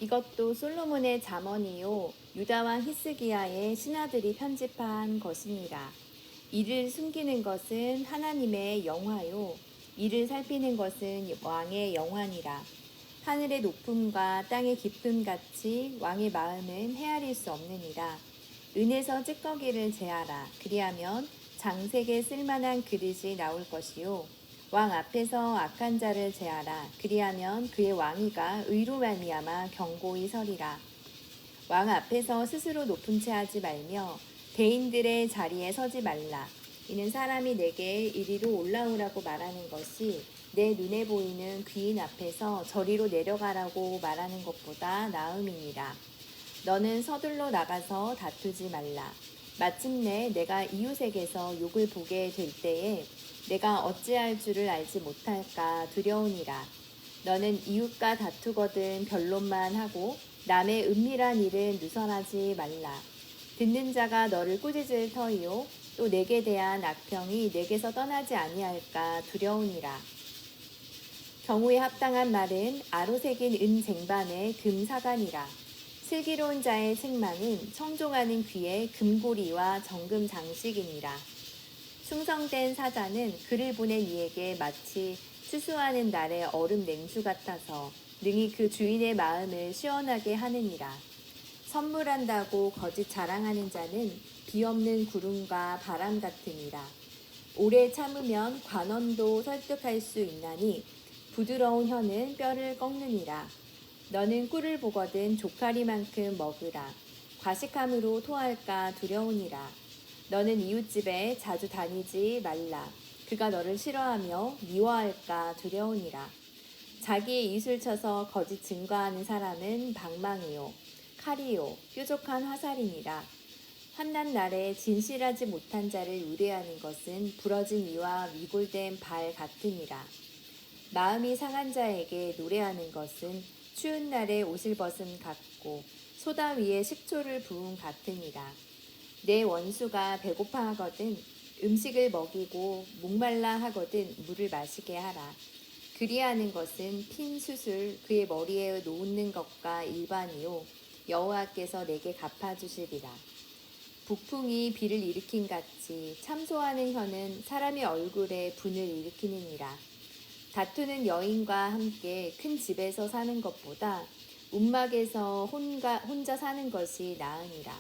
이것도 솔로몬의 잠언이요 유다 왕 히스기야의 신하들이 편집한 것이니라. 이를 숨기는 것은 하나님의 영화요 이를 살피는 것은 왕의 영화니라. 하늘의 높음과 땅의 깊음 같이 왕의 마음은 헤아릴 수 없느니라. 은에서 찌꺼기를 제하라. 그리하면 장색에 쓸만한 그릇이 나올 것이요 왕 앞에서 악한 자를 제하라. 그리하면 그의 왕위가 의로 말미암아 견고히 서리라. 왕 앞에서 스스로 높은 채 하지 말며 대인들의 자리에 서지 말라. 이는 사람이 내게 이리로 올라오라고 말하는 것이 내 눈에 보이는 귀인 앞에서 저리로 내려가라고 말하는 것보다 나음이니라. 너는 서둘러 나가서 다투지 말라. 마침내 내가 이웃에게서 욕을 보게 될 때에 내가 어찌할 줄을 알지 못할까 두려우니라. 너는 이웃과 다투거든 변론만 하고 남의 은밀한 일을 누설하지 말라. 듣는 자가 너를 꾸짖을 터이요 또 내게 대한 악평이 내게서 떠나지 아니할까 두려우니라. 경우에 합당한 말은 아로 새긴 은 쟁반의 금 사관이라. 슬기로운 자의 책망은 청종하는 귀의 금고리와 정금 장식이니라. 충성된 사자는 그를 보낸 이에게 마치 추수하는 날의 얼음 냉수 같아서 능히 그 주인의 마음을 시원하게 하느니라. 선물한다고 거짓 자랑하는 자는 비 없는 구름과 바람 같으니라. 오래 참으면 관원도 설득할 수 있나니 부드러운 혀는 뼈를 꺾느니라. 너는 꿀을 보거든 조카리만큼 먹으라. 과식함으로 토할까 두려우니라. 너는 이웃집에 자주 다니지 말라. 그가 너를 싫어하며 미워할까 두려우니라. 자기의 이웃을 쳐서 거짓 증거하는 사람은 방망이요 칼이요 뾰족한 화살이니라. 환난 날에 진실하지 못한 자를 의뢰하는 것은 부러진 이와 위골된 발 같으니라. 마음이 상한 자에게 노래하는 것은 추운 날에 옷을 벗은 같고 소다 위에 식초를 부은 같으니라. 내 원수가 배고파 하거든 음식을 먹이고 목말라 하거든 물을 마시게 하라. 그리하는 것은 핀 숯을 그의 머리에 놓는 것과 일반이요 여호와께서 내게 갚아주시리라. 북풍이 비를 일으킨 같이 참소하는 혀는 사람의 얼굴에 분을 일으키느니라. 다투는 여인과 함께 큰 집에서 사는 것보다 움막에서 혼자 사는 것이 나으니라.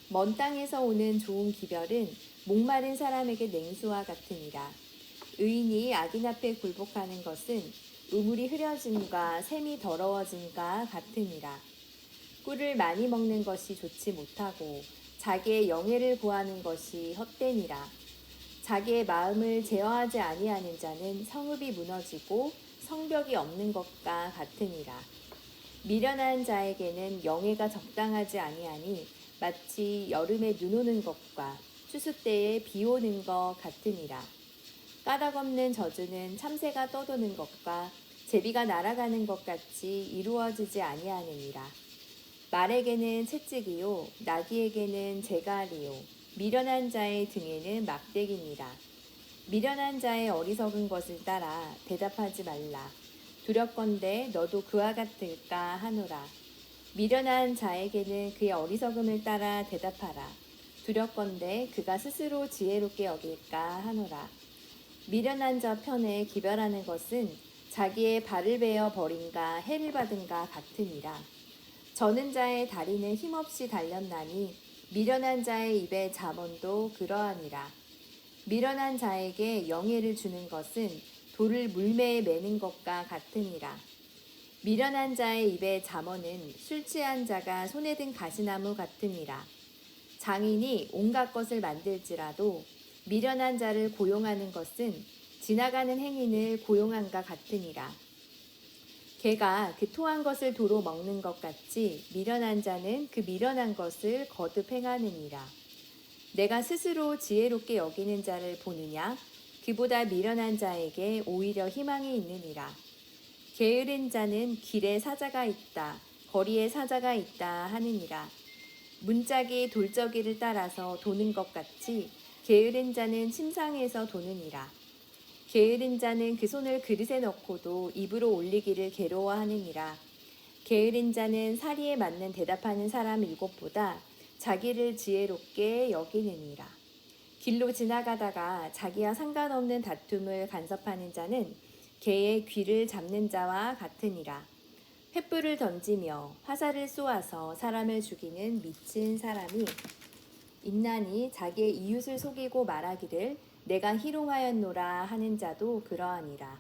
먼 땅에서 오는 좋은 기별은 목마른 사람에게 냉수와 같으니라. 의인이 악인 앞에 굴복하는 것은 우물이 흐려짐과 샘이 더러워짐과 같으니라. 꿀을 많이 먹는 것이 좋지 못하고 자기의 영예를 구하는 것이 헛되니라. 자기의 마음을 제어하지 아니하는 자는 성읍이 무너지고 성벽이 없는 것과 같으니라. 미련한 자에게는 영예가 적당하지 아니하니 마치 여름에 눈 오는 것과 추수 때에 비 오는 것 같으니라. 까닭없는 저주는 참새가 떠도는 것과 제비가 날아가는 것 같이 이루어지지 아니하느니라. 말에게는 채찍이요 나귀에게는 재갈이요 미련한 자의 등에는 막대기니라. 미련한 자의 어리석은 것을 따라 대답하지 말라. 두렵건대 너도 그와 같을까 하노라. 미련한 자에게는 그의 어리석음을 따라 대답하라. 두렵건대 그가 스스로 지혜롭게 여길까 하노라. 미련한 자 편에 기별하는 것은 자기의 발을 베어 버린가 해를 받은가 같으니라. 저는 자의 다리는 힘없이 달렸나니 미련한 자의 입의 잠언도 그러하니라. 미련한 자에게 영예를 주는 것은 돌을 물매에 매는 것과 같으니라. 미련한 자의 입의 잠언은 술 취한 자가 손에 든 가시나무 같으니라. 장인이 온갖 것을 만들지라도 미련한 자를 고용하는 것은 지나가는 행인을 고용한가 같으니라. 개가 그 토한 것을 도로 먹는 것 같이 미련한 자는 그 미련한 것을 거듭 행하느니라. 내가 스스로 지혜롭게 여기는 자를 보느냐? 그보다 미련한 자에게 오히려 희망이 있느니라. 게으른 자는 길에 사자가 있다, 거리에 사자가 있다 하느니라. 문짝이 돌저기를 따라서 도는 것 같이 게으른 자는 침상에서 도느니라. 게으른 자는 그 손을 그릇에 넣고도 입으로 올리기를 괴로워하느니라. 게으른 자는 사리에 맞는 대답하는 사람 7보다 자기를 지혜롭게 여기느니라. 길로 지나가다가 자기와 상관없는 다툼을 간섭하는 자는 개의 귀를 잡는 자와 같으니라. 횃불을 던지며 화살을 쏘아서 사람을 죽이는 미친 사람이 있나니 자기의 이웃을 속이고 말하기를 내가 희롱하였노라 하는 자도 그러하니라.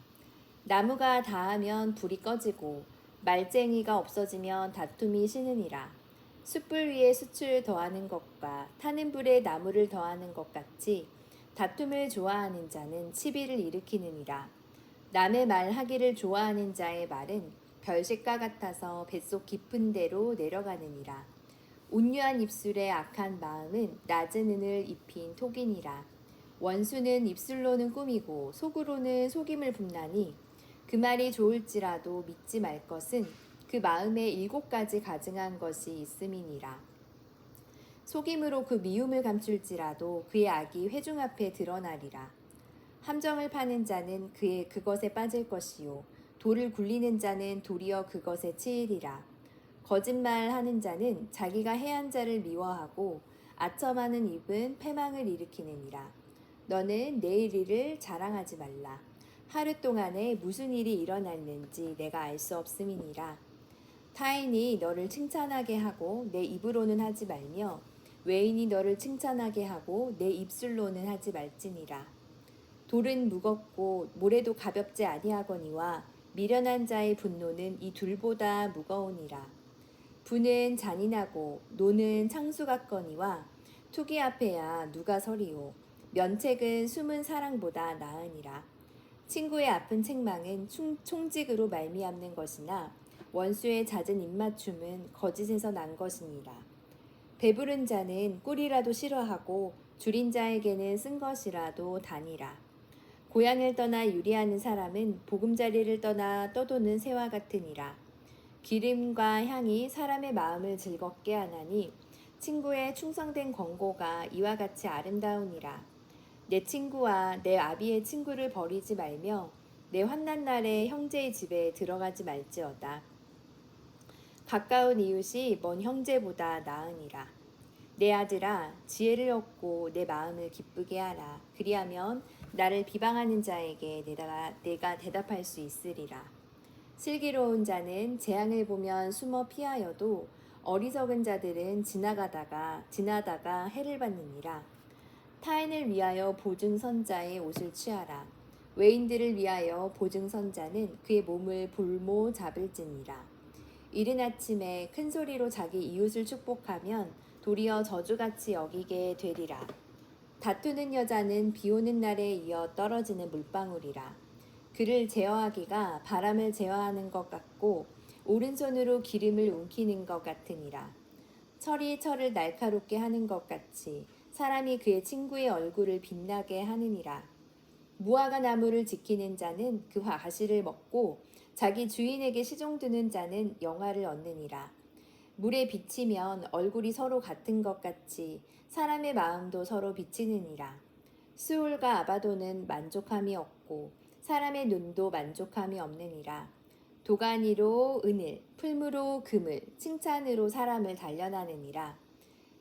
나무가 다하면 불이 꺼지고 말쟁이가 없어지면 다툼이 쉬느니라. 숯불 위에 숯을 더하는 것과 타는 불에 나무를 더하는 것 같이 다툼을 좋아하는 자는 시비를 일으키느니라. 남의 말하기를 좋아하는 자의 말은 별식과 같아서 뱃속 깊은 데로 내려가느니라. 온유한 입술의 악한 마음은 낮은 은을 입힌 톡이니라. 원수는 입술로는 꾸미고 속으로는 속임을 붓나니 그 말이 좋을지라도 믿지 말 것은 그 마음에 7가지 가증한 것이 있음이니라. 속임으로 그 미움을 감출지라도 그의 악이 회중 앞에 드러나리라. 함정을 파는 자는 그것에 빠질 것이요 돌을 굴리는 자는 도리어 그것에 치이리라. 거짓말하는 자는 자기가 해한 자를 미워하고 아첨하는 입은 패망을 일으키느니라. 너는 내일 일을 자랑하지 말라. 하루 동안에 무슨 일이 일어났는지 내가 알 수 없음이니라. 타인이 너를 칭찬하게 하고 내 입으로는 하지 말며 외인이 너를 칭찬하게 하고 내 입술로는 하지 말지니라. 돌은 무겁고 모래도 가볍지 아니하거니와 미련한 자의 분노는 이 둘보다 무거우니라. 부는 잔인하고 노는 창수 같거니와 투기 앞에야 누가 서리오. 면책은 숨은 사랑보다 나으니라. 친구의 아픈 책망은 총직으로 말미암는 것이나 원수의 잦은 입맞춤은 거짓에서 난 것이니라. 배부른 자는 꿀이라도 싫어하고 줄인 자에게는 쓴 것이라도 다니라. 고향을 떠나 유리하는 사람은 보금자리를 떠나 떠도는 새와 같으니라. 기름과 향이 사람의 마음을 즐겁게 하나니 친구의 충성된 권고가 이와 같이 아름다우니라. 내 친구와 내 아비의 친구를 버리지 말며 내 환난 날에 형제의 집에 들어가지 말지어다. 가까운 이웃이 먼 형제보다 나으니라. 내 아들아, 지혜를 얻고 내 마음을 기쁘게 하라. 그리하면 나를 비방하는 자에게 내가 대답할 수 있으리라. 슬기로운 자는 재앙을 보면 숨어 피하여도 어리석은 자들은 지나다가 해를 받느니라. 타인을 위하여 보증선자의 옷을 취하라. 외인들을 위하여 보증선자는 그의 몸을 볼모 잡을지니라. 이른 아침에 큰 소리로 자기 이웃을 축복하면 도리어 저주같이 여기게 되리라. 다투는 여자는 비 오는 날에 이어 떨어지는 물방울이라. 그를 제어하기가 바람을 제어하는 것 같고 오른손으로 기름을 움키는 것 같으니라. 철이 철을 날카롭게 하는 것 같이 사람이 그의 친구의 얼굴을 빛나게 하느니라. 무화과 나무를 지키는 자는 그 과실을 먹고 자기 주인에게 시종드는 자는 영화를 얻느니라. 물에 비치면 얼굴이 서로 같은 것 같이 사람의 마음도 서로 비치느니라. 수울과 아바도는 만족함이 없고 사람의 눈도 만족함이 없느니라. 도가니로 은을, 풀무로 금을, 칭찬으로 사람을 단련하느니라.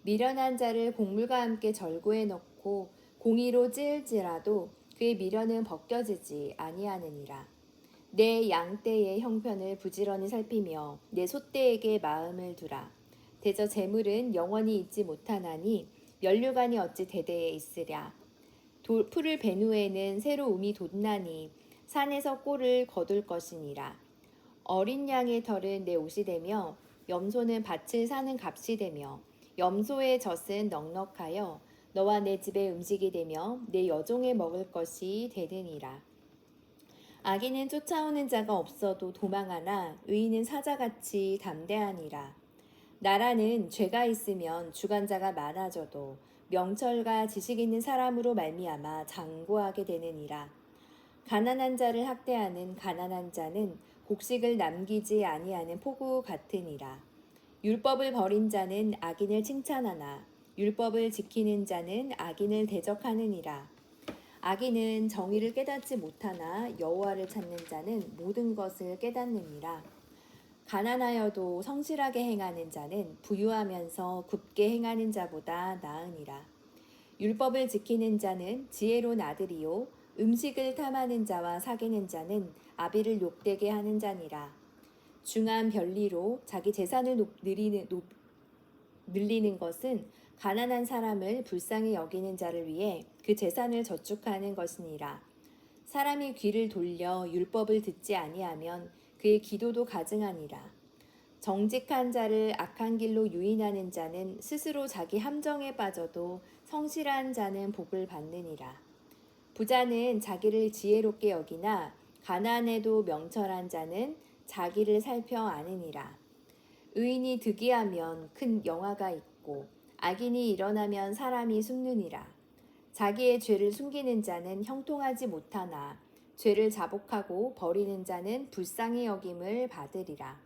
미련한 자를 곡물과 함께 절구해 넣고 공의로 찌을지라도 그의 미련은 벗겨지지 아니하느니라. 내 양떼의 형편을 부지런히 살피며 내 소떼에게 마음을 두라. 대저 재물은 영원히 있지 못하나니 면류관이 어찌 대대에 있으랴. 풀을 벤 후에는 새로 움이 돋나니 산에서 꼴을 거둘 것이니라. 어린 양의 털은 내 옷이 되며 염소는 밭을 사는 값이 되며 염소의 젖은 넉넉하여 너와 내 집의 음식이 되며 내 여종의 먹을 것이 되느니라. 악인은 쫓아오는 자가 없어도 도망하나 의인은 사자같이 담대하니라. 나라는 죄가 있으면 주관자가 많아져도 명철과 지식 있는 사람으로 말미암아 장구하게 되느니라. 가난한 자를 학대하는 가난한 자는 곡식을 남기지 아니하는 폭우 같으니라. 율법을 버린 자는 악인을 칭찬하나 율법을 지키는 자는 악인을 대적하느니라. 악인은 정의를 깨닫지 못하나 여호와를 찾는 자는 모든 것을 깨닫느니라. 가난하여도 성실하게 행하는 자는 부유하면서 굽게 행하는 자보다 나으니라. 율법을 지키는 자는 지혜로운 아들이요 음식을 탐하는 자와 사귀는 자는 아비를 욕되게 하는 자니라. 중한 별리로 자기 재산을 늘리는 것은 가난한 사람을 불쌍히 여기는 자를 위해 그 재산을 저축하는 것이니라. 사람이 귀를 돌려 율법을 듣지 아니하면 그의 기도도 가증하니라. 정직한 자를 악한 길로 유인하는 자는 스스로 자기 함정에 빠져도 성실한 자는 복을 받느니라. 부자는 자기를 지혜롭게 여기나 가난해도 명철한 자는 자기를 살펴 아느니라. 의인이 득이하면 큰 영화가 있고 악인이 일어나면 사람이 숨느니라. 자기의 죄를 숨기는 자는 형통하지 못하나 죄를 자복하고 버리는 자는 불쌍히 여김을 받으리라.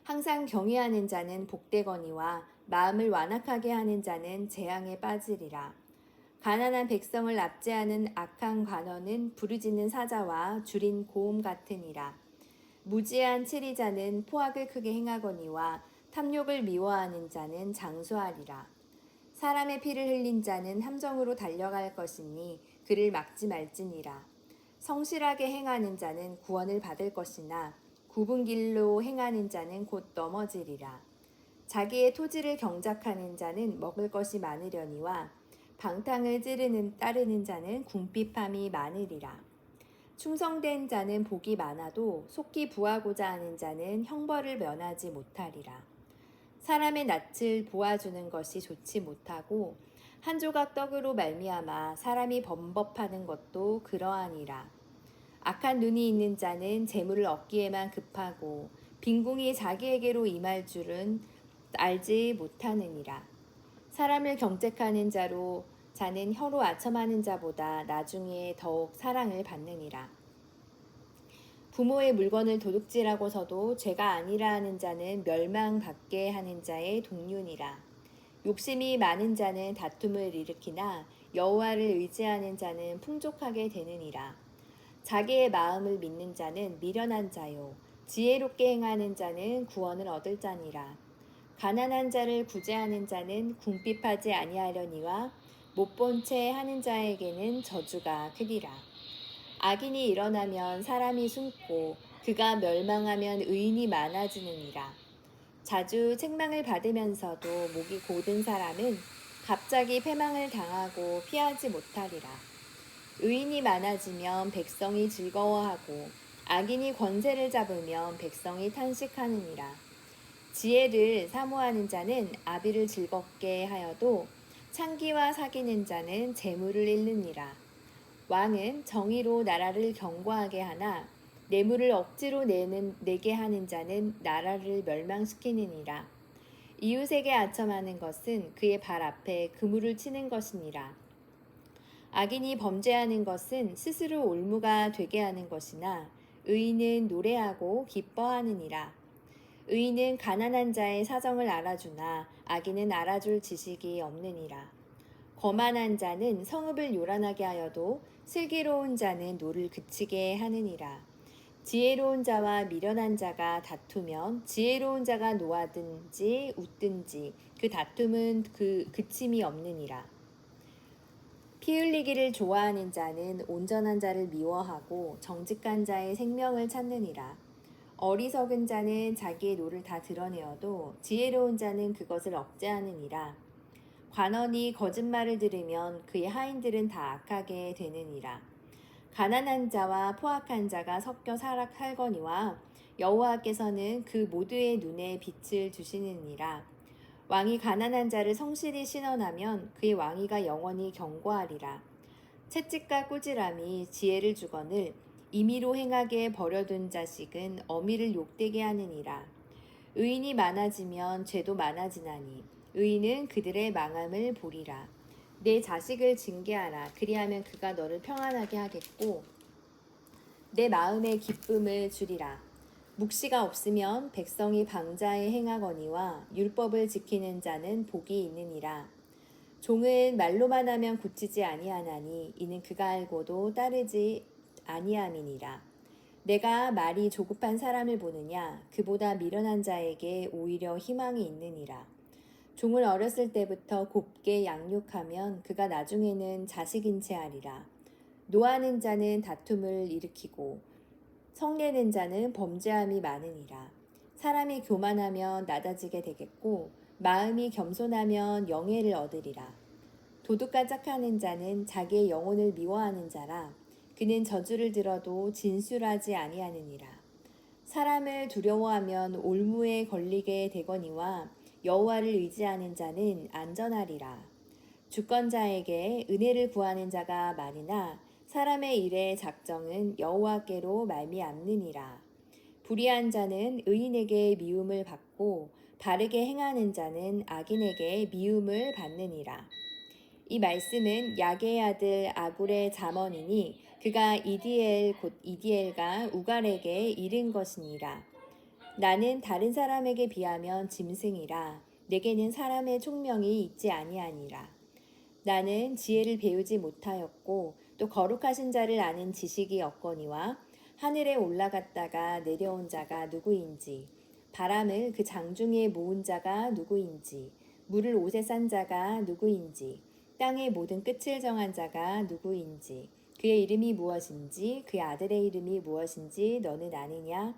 항상 경외하는 자는 복되거니와 마음을 완악하게 하는 자는 재앙에 빠지리라. 가난한 백성을 납제하는 악한 관원은 부르짖는 사자와 줄인 고음 같으니라. 무지한 치리자는 포악을 크게 행하거니와 탐욕을 미워하는 자는 장수하리라. 사람의 피를 흘린 자는 함정으로 달려갈 것이니 그를 막지 말지니라. 성실하게 행하는 자는 구원을 받을 것이나 굽은 길로 행하는 자는 곧 넘어지리라. 자기의 토지를 경작하는 자는 먹을 것이 많으려니와 방탕을 따르는 자는 궁핍함이 많으리라. 충성된 자는 복이 많아도 속히 부하고자 하는 자는 형벌을 면하지 못하리라. 사람의 낯을 보아주는 것이 좋지 못하고 한 조각 떡으로 말미암아 사람이 범법하는 것도 그러하니라. 악한 눈이 있는 자는 재물을 얻기에만 급하고 빈궁이 자기에게로 임할 줄은 알지 못하느니라. 사람을 경책하는 자는 혀로 아첨하는 자보다 나중에 더욱 사랑을 받느니라. 부모의 물건을 도둑질하고서도 죄가 아니라 하는 자는 멸망받게 하는 자의 동류니라. 욕심이 많은 자는 다툼을 일으키나 여호와를 의지하는 자는 풍족하게 되느니라. 자기의 마음을 믿는 자는 미련한 자요 지혜롭게 행하는 자는 구원을 얻을 자니라. 가난한 자를 구제하는 자는 궁핍하지 아니하려니와 못 본 채 하는 자에게는 저주가 크리라. 악인이 일어나면 사람이 숨고 그가 멸망하면 의인이 많아지느니라. 자주 책망을 받으면서도 목이 곧은 사람은 갑자기 패망을 당하고 피하지 못하리라. 의인이 많아지면 백성이 즐거워하고 악인이 권세를 잡으면 백성이 탄식하느니라. 지혜를 사모하는 자는 아비를 즐겁게 하여도 창기와 사귀는 자는 재물을 잃느니라. 왕은 정의로 나라를 견고하게 하나 뇌물을 억지로 내게 하는 자는 나라를 멸망시키느니라. 이웃에게 아첨하는 것은 그의 발 앞에 그물을 치는 것이니라. 악인이 범죄하는 것은 스스로 올무가 되게 하는 것이나 의인은 노래하고 기뻐하느니라. 의인은 가난한 자의 사정을 알아주나 악인은 알아줄 지식이 없느니라. 거만한 자는 성읍을 요란하게 하여도 슬기로운 자는 노를 그치게 하느니라. 지혜로운 자와 미련한 자가 다투면 지혜로운 자가 노하든지 웃든지 그 다툼은 그침이 없느니라. 피 흘리기를 좋아하는 자는 온전한 자를 미워하고 정직한 자의 생명을 찾느니라. 어리석은 자는 자기의 노를 다 드러내어도 지혜로운 자는 그것을 억제하느니라. 관원이 거짓말을 들으면 그의 하인들은 다 악하게 되느니라. 가난한 자와 포악한 자가 섞여 살거니와 여호와께서는 그 모두의 눈에 빛을 주시느니라. 왕이 가난한 자를 성실히 신원하면 그의 왕위가 영원히 견고하리라. 채찍과 꾸지람이 지혜를 주거늘 임의로 행하게 버려둔 자식은 어미를 욕되게 하느니라. 의인이 많아지면 죄도 많아지나니 의인은 그들의 망함을 보리라. 내 자식을 징계하라. 그리하면 그가 너를 평안하게 하겠고 내 마음에 기쁨을 주리라. 묵시가 없으면 백성이 방자에 행하거니와 율법을 지키는 자는 복이 있느니라. 종은 말로만 하면 고치지 아니하나니 이는 그가 알고도 따르지 아니함이니라. 내가 말이 조급한 사람을 보느냐? 그보다 미련한 자에게 오히려 희망이 있느니라. 종을 어렸을 때부터 곱게 양육하면 그가 나중에는 자식인 채 하리라. 노하는 자는 다툼을 일으키고 성내는 자는 범죄함이 많으니라. 사람이 교만하면 낮아지게 되겠고 마음이 겸손하면 영예를 얻으리라. 도둑과 짝하는 자는 자기의 영혼을 미워하는 자라. 그는 저주를 들어도 진술하지 아니하느니라. 사람을 두려워하면 올무에 걸리게 되거니와 여호와를 의지하는 자는 안전하리라. 주권자에게 은혜를 구하는 자가 많으나 사람의 일의 작정은 여호와께로 말미암느니라. 불의한 자는 의인에게 미움을 받고 바르게 행하는 자는 악인에게 미움을 받느니라. 이 말씀은 야게의 아들 아굴의 잠언이니 그가 이디엘 곧 이디엘과 우갈에게 이른 것이니라. 나는 다른 사람에게 비하면 짐승이라. 내게는 사람의 총명이 있지 아니하니라. 나는 지혜를 배우지 못하였고 또 거룩하신 자를 아는 지식이 없거니와 하늘에 올라갔다가 내려온 자가 누구인지 바람을 그 장중에 모은 자가 누구인지 물을 옷에 싼 자가 누구인지 땅의 모든 끝을 정한 자가 누구인지 그의 이름이 무엇인지 그의 아들의 이름이 무엇인지 너는 아느냐?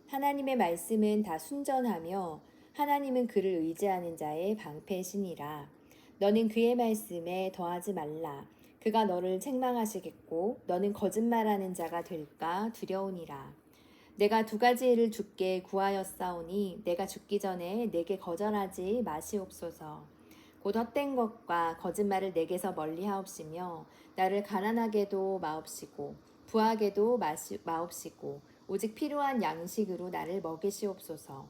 하나님의 말씀은 다 순전하며 하나님은 그를 의지하는 자의 방패시니라. 너는 그의 말씀에 더하지 말라. 그가 너를 책망하시겠고 너는 거짓말하는 자가 될까 두려우니라. 내가 두 가지 일을 주께 구하였사오니 내가 죽기 전에 내게 거절하지 마시옵소서. 곧 헛된 것과 거짓말을 내게서 멀리하옵시며 나를 가난하게도 마옵시고 부하게도 마옵시고 오직 필요한 양식으로 나를 먹이시옵소서.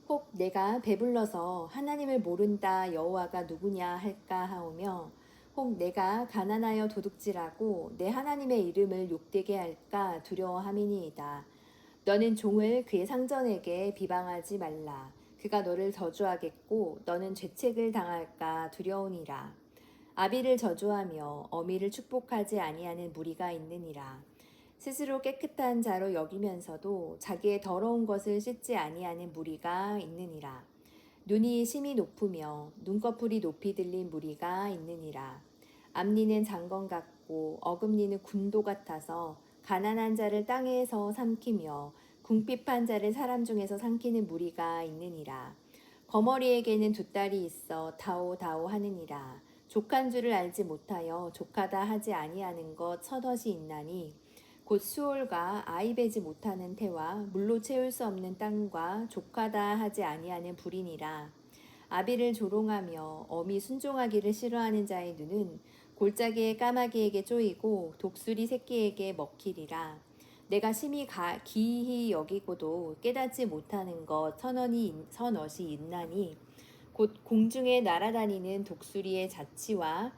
혹 내가 배불러서 하나님을 모른다 여호와가 누구냐 할까 하오며 혹 내가 가난하여 도둑질하고 내 하나님의 이름을 욕되게 할까 두려워함이니이다. 너는 종을 그의 상전에게 비방하지 말라. 그가 너를 저주하겠고 너는 죄책을 당할까 두려우니라. 아비를 저주하며 어미를 축복하지 아니하는 무리가 있느니라. 스스로 깨끗한 자로 여기면서도 자기의 더러운 것을 씻지 아니하는 무리가 있느니라. 눈이 심히 높으며 눈꺼풀이 높이 들린 무리가 있느니라. 앞니는 장건 같고 어금니는 군도 같아서 가난한 자를 땅에서 삼키며 궁핍한 자를 사람 중에서 삼키는 무리가 있느니라. 거머리에게는 두 딸이 있어 다오다오 하느니라. 족한 줄을 알지 못하여 족하다 하지 아니하는 것 서덧이 있나니 곧 수올과 아이 베지 못하는 태와 물로 채울 수 없는 땅과 족하다 하지 아니하는 불이니라. 아비를 조롱하며 어미 순종하기를 싫어하는 자의 눈은 골짜기의 까마귀에게 쪼이고 독수리 새끼에게 먹히리라. 내가 심히 기이히 여기고도 깨닫지 못하는 것 서너이 있나니 곧 공중에 날아다니는 독수리의 자치와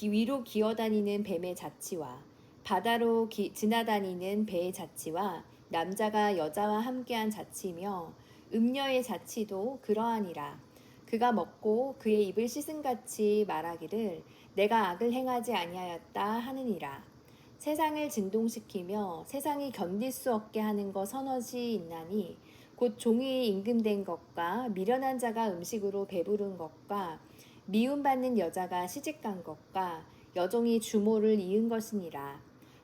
위로 기어다니는 뱀의 자치와 바다로 지나다니는 배의 자치와 남자가 여자와 함께한 자치며 음녀의 자치도 그러하니라. 그가 먹고 그의 입을 씻은같이 말하기를 내가 악을 행하지 아니하였다 하느니라. 세상을 진동시키며 세상이 견딜 수 없게 하는 것 서너시 있나니 곧 종이 임금된 것과 미련한 자가 음식으로 배부른 것과 미움받는 여자가 시집간 것과 여종이 주모를 이은 것이니라.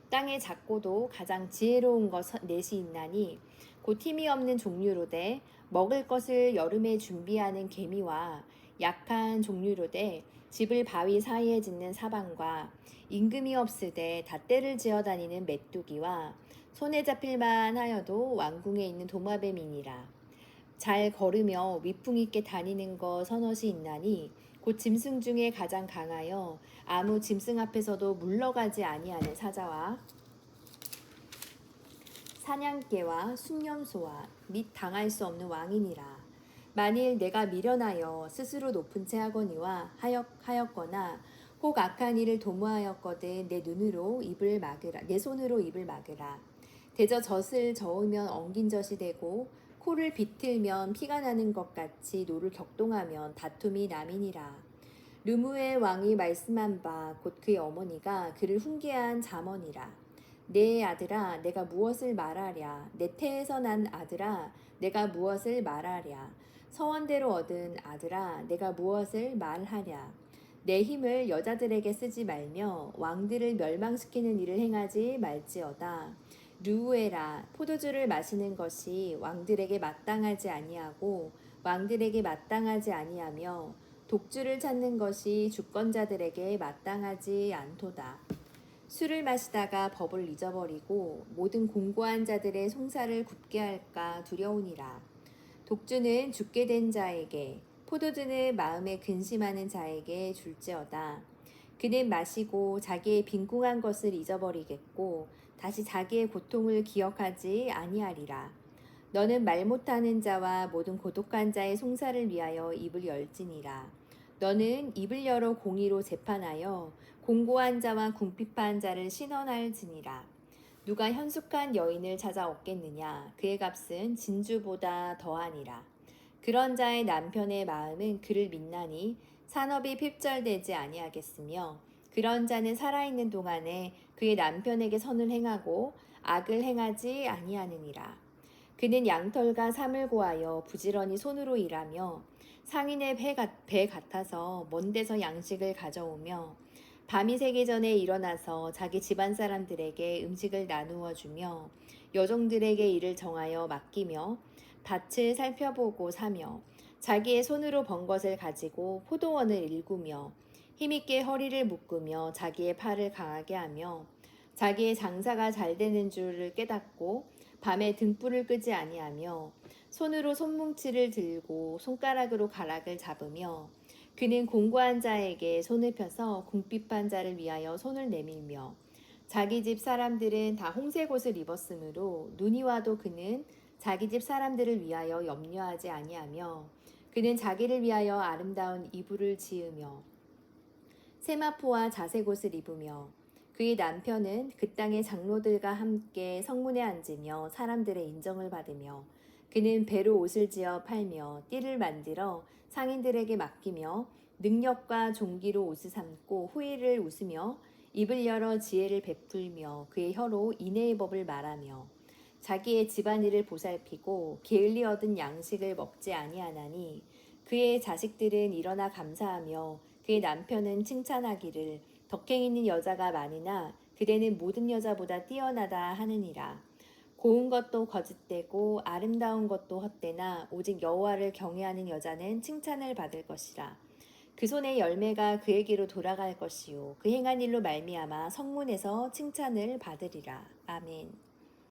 땅의 작고도 가장 지혜로운 것 넷이 있나니 곧 힘이 없는 종류로되 먹을 것을 여름에 준비하는 개미와 약한 종류로되 집을 바위 사이에 짓는 사방과 임금이 없으되 닷대를 지어 다니는 메뚜기와 손에 잡힐만 하여도 왕궁에 있는 도마뱀이니라. 잘 걸으며 위풍 있게 다니는 것 서너시 있나니 곧 짐승 중에 가장 강하여 아무 짐승 앞에서도 물러가지 아니하는 사자와 사냥개와 순념소와 및 당할 수 없는 왕이니라. 만일 내가 미련하여 스스로 높은 채 하거니와 하였거나 혹 악한 일을 도모하였거든 내 손으로 입을 막으라. 대저 젖을 저으면 엉긴 젖이 되고 코를 비틀면 피가 나는 것 같이 노를 격동하면 다툼이 남이니라. 르무의 왕이 말씀한 바 곧 그의 어머니가 그를 훈계한 잠언이라. 내 아들아, 내가 무엇을 말하랴? 내 태에서 난 아들아, 내가 무엇을 말하랴? 서원대로 얻은 아들아, 내가 무엇을 말하랴? 내 힘을 여자들에게 쓰지 말며 왕들을 멸망시키는 일을 행하지 말지어다. 르우에라, 포도주를 마시는 것이 왕들에게 마땅하지 아니하고 왕들에게 마땅하지 아니하며 독주를 찾는 것이 주권자들에게 마땅하지 않도다. 술을 마시다가 법을 잊어버리고 모든 공고한 자들의 송사를 굽게 할까 두려우니라. 독주는 죽게 된 자에게, 포도주는 마음에 근심하는 자에게 줄지어다. 그는 마시고 자기의 빈궁한 것을 잊어버리겠고 다시 자기의 고통을 기억하지 아니하리라. 너는 말 못하는 자와 모든 고독한 자의 송사를 위하여 입을 열지니라. 너는 입을 열어 공의로 재판하여 공고한 자와 궁핍한 자를 신원할지니라. 누가 현숙한 여인을 찾아 얻겠느냐? 그의 값은 진주보다 더하니라. 그런 자의 남편의 마음은 그를 믿나니 산업이 핍절되지 아니하겠으며 그런 자는 살아있는 동안에 그의 남편에게 선을 행하고 악을 행하지 아니하느니라. 그는 양털과 삼을 고하여 부지런히 손으로 일하며 상인의 배 같아서 먼 데서 양식을 가져오며 밤이 새기 전에 일어나서 자기 집안 사람들에게 음식을 나누어 주며 여종들에게 일을 정하여 맡기며 밭을 살펴보고 사며 자기의 손으로 번 것을 가지고 포도원을 일구며 힘있게 허리를 묶으며 자기의 팔을 강하게 하며 자기의 장사가 잘 되는 줄을 깨닫고 밤에 등불을 끄지 아니하며 손으로 손뭉치를 들고 손가락으로 가락을 잡으며 그는 공고한 자에게 손을 펴서 궁핍한 자를 위하여 손을 내밀며 자기 집 사람들은 다 홍색 옷을 입었으므로 눈이 와도 그는 자기 집 사람들을 위하여 염려하지 아니하며 그는 자기를 위하여 아름다운 이불을 지으며 세마포와 자색 옷을 입으며 그의 남편은 그 땅의 장로들과 함께 성문에 앉으며 사람들의 인정을 받으며 그는 배로 옷을 지어 팔며 띠를 만들어 상인들에게 맡기며 능력과 종기로 옷을 삼고 후일을 웃으며 입을 열어 지혜를 베풀며 그의 혀로 인애의 법을 말하며 자기의 집안일을 보살피고 게을리 얻은 양식을 먹지 아니하나니 그의 자식들은 일어나 감사하며 그의 남편은 칭찬하기를 덕행 있는 여자가 많으나 그대는 모든 여자보다 뛰어나다 하느니라. 고운 것도 거짓되고 아름다운 것도 헛되나 오직 여호와를 경외하는 여자는 칭찬을 받을 것이라. 그 손의 열매가 그에게로 돌아갈 것이요 그 행한 일로 말미암아 성문에서 칭찬을 받으리라. 아멘.